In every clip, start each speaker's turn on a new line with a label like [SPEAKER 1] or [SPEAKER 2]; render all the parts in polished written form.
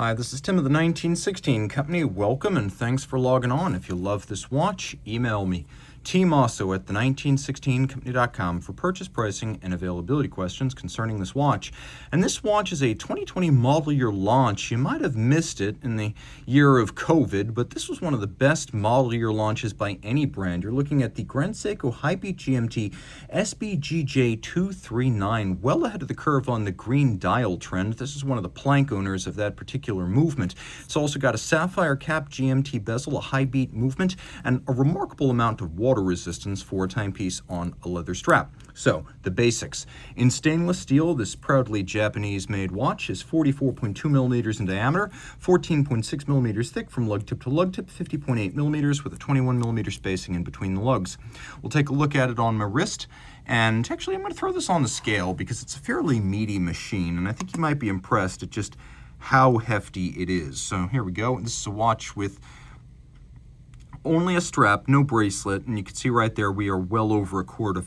[SPEAKER 1] Hi, this is Tim of the 1916 Company. Welcome and thanks for logging on. If you love this watch, email me, Team Mosso at the1916company.com for purchase pricing and availability questions concerning this watch. And this watch is a 2020 model year launch. You might have missed it in the year of COVID, but this was one of the best model year launches by any brand. You're looking at the Grand Seiko High Beat GMT SBGE295, well ahead of the curve on the green dial trend. This is one of the plank owners of that particular movement. It's also got a sapphire cap GMT bezel, a high beat movement, and a remarkable amount of water resistance for a timepiece on a leather strap. So, the basics. In stainless steel, this proudly Japanese-made watch is 44.2 millimeters in diameter, 14.6 millimeters thick from lug tip to lug tip, 50.8 millimeters with a 21 millimeter spacing in between the lugs. We'll take a look at it on my wrist, and actually I'm going to throw this on the scale because it's a fairly meaty machine, and I think you might be impressed at just how hefty it is. So here we go. This is a watch with only a strap, no bracelet, and you can see right there we are well over a quarter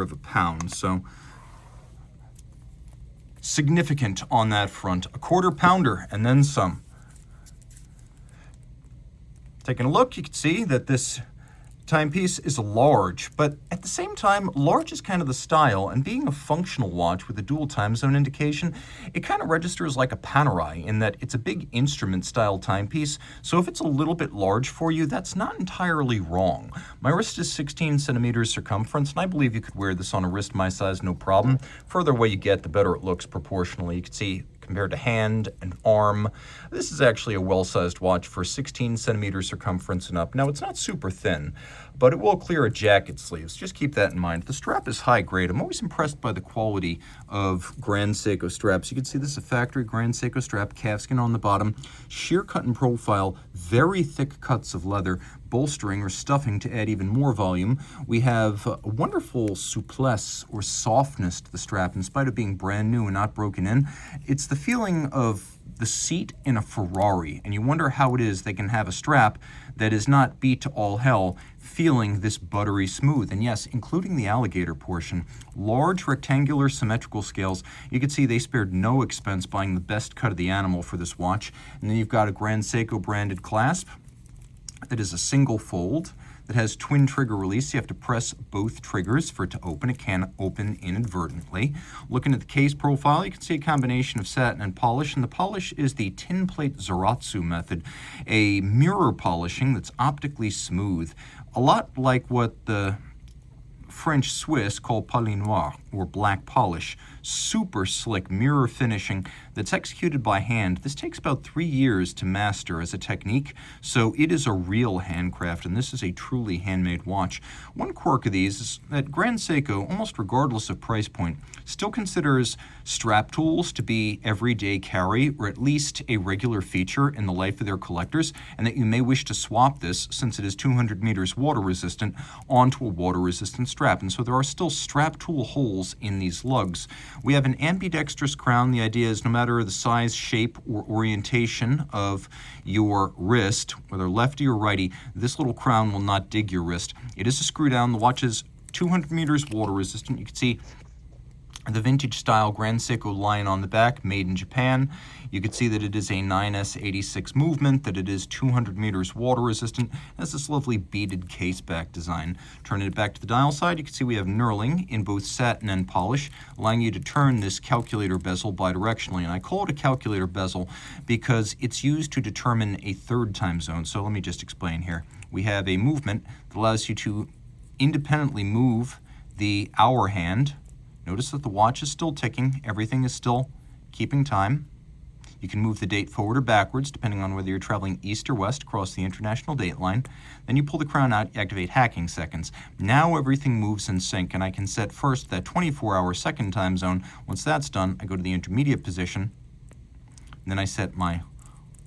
[SPEAKER 1] of a pound. So significant on that front. A quarter pounder and then some. Taking a look, you can see that this timepiece is large, but at the same time, large is kind of the style, and being a functional watch with a dual time zone indication, it kind of registers like a Panerai in that it's a big instrument style timepiece, so if it's a little bit large for you, that's not entirely wrong. My wrist is 16 centimeters circumference, and I believe you could wear this on a wrist my size, no problem. Further away you get, the better it looks proportionally. You can see compared to hand and arm, this is actually a well-sized watch for 16 centimeters circumference and up. Now, it's not super thin, but it will clear a jacket sleeves. Just keep that in mind. The strap is high grade. I'm always impressed by the quality of Grand Seiko straps. You can see this is a factory Grand Seiko strap, calfskin on the bottom, sheer cut and profile, very thick cuts of leather, bolstering or stuffing to add even more volume. We have a wonderful souplesse or softness to the strap in spite of being brand new and not broken in. It's the feeling of the seat in a Ferrari, and you wonder how it is they can have a strap that is not beat to all hell, feeling this buttery smooth. And yes, including the alligator portion, large rectangular symmetrical scales. You can see they spared no expense buying the best cut of the animal for this watch. And then you've got a Grand Seiko branded clasp that is a single fold, that has twin trigger release. You have to press both triggers for it to open. It can open inadvertently. Looking at the case profile, you can see a combination of satin and polish, and the polish is the tin plate Zaratsu method, a mirror polishing that's optically smooth, a lot like what the French Swiss call palais noir, or black polish. Super slick mirror finishing that's executed by hand. This takes about 3 years to master as a technique, so it is a real handcraft, and this is a truly handmade watch. One quirk of these is that Grand Seiko, almost regardless of price point, still considers strap tools to be everyday carry, or at least a regular feature in the life of their collectors, and that you may wish to swap this, since it is 200 meters water resistant, onto a water resistant strap. And so there are still strap tool holes in these lugs. We have an ambidextrous crown. The idea is no matter the size, shape, or orientation of your wrist, whether lefty or righty, this little crown will not dig your wrist. It is a screw down. The watch is 200 meters water resistant. You can see the vintage style Grand Seiko line on the back, made in Japan. You can see that it is a 9S86 movement, that it is 200 meters water resistant. It has this lovely beaded case back design. Turning it back to the dial side, you can see we have knurling in both satin and polish, allowing you to turn this calculator bezel bidirectionally. And I call it a calculator bezel because it's used to determine a third time zone. So let me just explain here. We have a movement that allows you to independently move the hour hand. Notice that the watch is still ticking. Everything is still keeping time. You can move the date forward or backwards, depending on whether you're traveling east or west across the international date line. Then you pull the crown out, you activate hacking seconds. Now everything moves in sync, and I can set first that 24-hour second time zone. Once that's done, I go to the intermediate position, and then I set my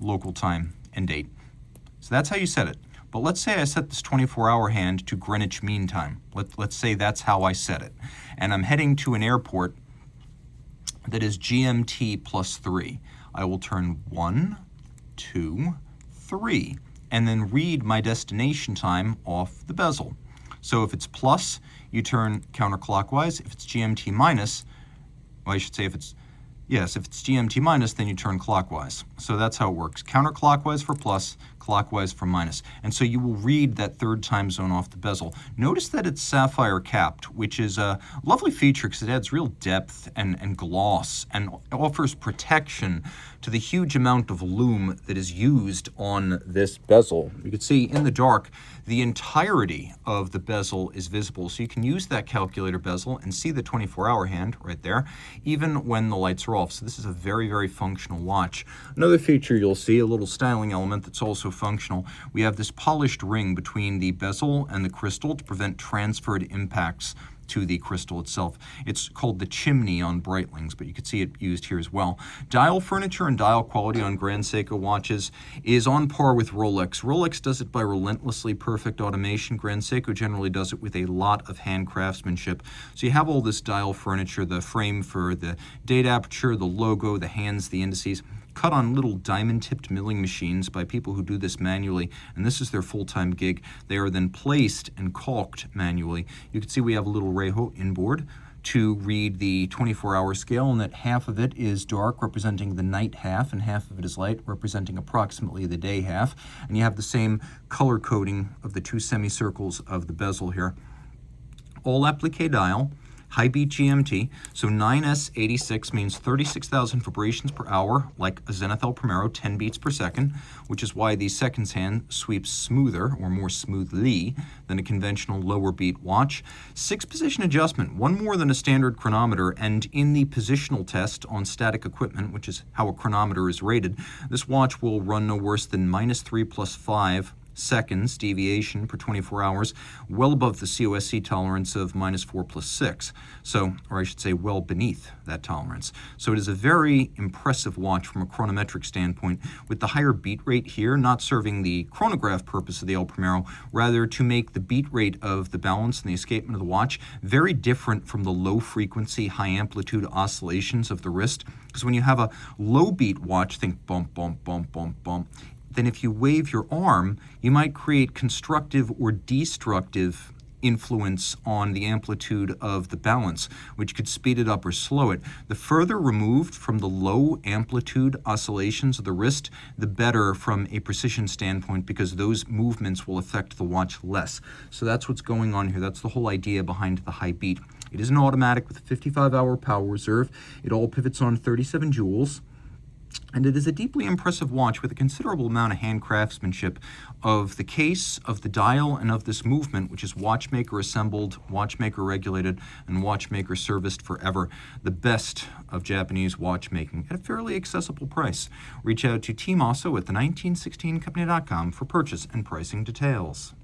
[SPEAKER 1] local time and date. So that's how you set it. But let's say I set this 24-hour hand to Greenwich Mean Time. Let's say that's how I set it. And I'm heading to an airport that is GMT +3. I will turn 1, 2, 3, and then read my destination time off the bezel. So if it's plus, you turn counterclockwise. If it's GMT minus, well, I should say if it's Yes, if it's GMT minus, then you turn clockwise. So that's how it works. Counterclockwise for plus, clockwise for minus. And so you will read that third time zone off the bezel. Notice that it's sapphire capped, which is a lovely feature because it adds real depth and gloss and offers protection to the huge amount of lume that is used on this bezel. You can see in the dark, the entirety of the bezel is visible. So you can use that calculator bezel and see the 24-hour hand right there, even when the lights are off. So this is a very, very functional watch. Another feature you'll see, a little styling element that's also functional. We have this polished ring between the bezel and the crystal to prevent transferred impacts to the crystal itself. It's called the chimney on Breitlings, but you can see it used here as well. Dial furniture and dial quality on Grand Seiko watches is on par with Rolex. Rolex does it by relentlessly perfect automation. Grand Seiko generally does it with a lot of hand craftsmanship. So you have all this dial furniture, the frame for the date aperture, the logo, the hands, the indices, cut on little diamond-tipped milling machines by people who do this manually, and this is their full-time gig. They are then placed and caulked manually. You can see we have a little Reho inboard to read the 24-hour scale, and that half of it is dark, representing the night half, and half of it is light, representing approximately the day half. And you have the same color coding of the two semicircles of the bezel here. All applique dial, high beat GMT, so 9S86 means 36,000 vibrations per hour, like a Zenith El Primero, 10 beats per second, which is why the seconds hand sweeps smoother, or more smoothly, than a conventional lower beat watch. 6-position adjustment, one more than a standard chronometer, and in the positional test on static equipment, which is how a chronometer is rated, this watch will run no worse than -3 + 5 seconds deviation per 24 hours, well above the COSC tolerance of -4 + 6. So, or I should say, well beneath that tolerance. So it is a very impressive watch from a chronometric standpoint, with the higher beat rate here not serving the chronograph purpose of the El Primero, rather to make the beat rate of the balance and the escapement of the watch very different from the low frequency, high amplitude oscillations of the wrist. Because when you have a low beat watch, think bump, bump, bump, bump, bump, then if you wave your arm, you might create constructive or destructive influence on the amplitude of the balance, which could speed it up or slow it. The further removed from the low amplitude oscillations of the wrist, the better from a precision standpoint, because those movements will affect the watch less. So that's what's going on here. That's the whole idea behind the high beat. It is an automatic with a 55-hour power reserve. It all pivots on 37 joules. And it is a deeply impressive watch with a considerable amount of hand craftsmanship of the case, of the dial, and of this movement, which is watchmaker assembled, watchmaker regulated, and watchmaker serviced forever. The best of Japanese watchmaking at a fairly accessible price. Reach out to Team Mosso at the 1916company.com for purchase and pricing details.